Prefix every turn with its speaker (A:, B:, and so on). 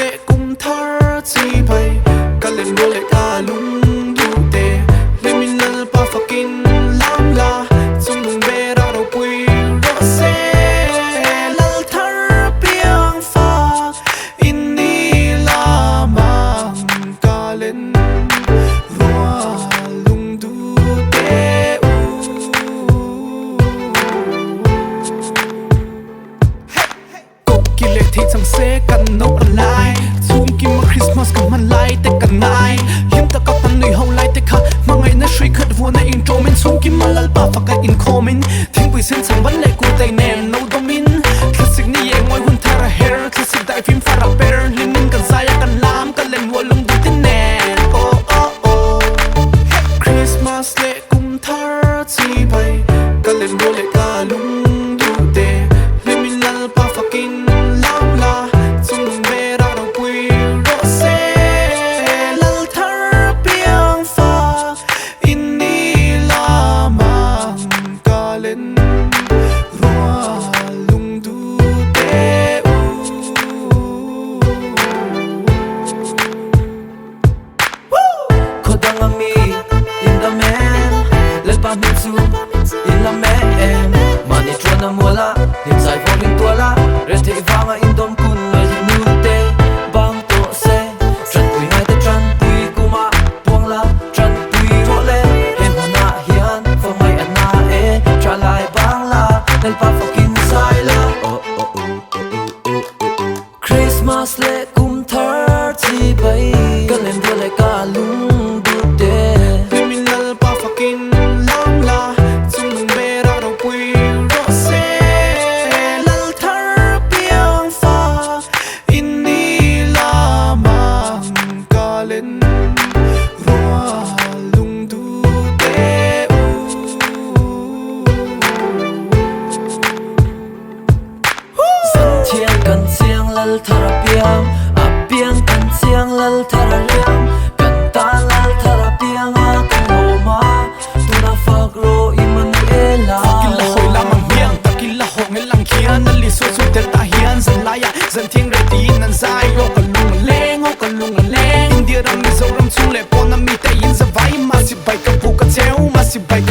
A: lệ cùng thar chi bay ka len bo le ka lung du te le min nal pa fakin lam la chung nung be ra ro pui ro se lal thar piang fa in ni la mang ka len roa lung du te ki le thi chang se kan no lai chung ki ma Christmas kan man lai te kan ngai him ta ka pan nui ho lai te kha mangai na shui khat vo na intro men chung ki ma lal pa fa ka in comment thing pui sen chang ban le ku tai nen no domin classic ni ye ngoi hun thara hair classic dai film fara per linin kan zaya kan lam kan len wo lung du tin nen oh oh oh Christmas le kum thar chi bai ka len bo le ka lung du te le min lal pa fakin
B: in la me em mani trona mola nim sai voling tola re te vanga in dom kun me nu te bang to se tran pui ngai te tran pui kuma tuang la tran pui ro le em hona hian for mai ana e tra lai bang la del pa fucking sai la oh oh oh Christmas le kum thar chi bai ka lem bo le ka lung du te
A: criminal pa fucking
B: kan siang lal thara piang a piang kan siang lal thara liang kan ta lal thara piang a kan oma tuna fagro Emmanuela
A: kila hoi la mang hiang ta kila hong elang khian na li so so tel ta hian zan la ya zan thiang re ti nan sai ro ka lung leng india ram ni zo ram chung le pon na mi ta in za vai ma si bai ka pu ka cheu ma si bai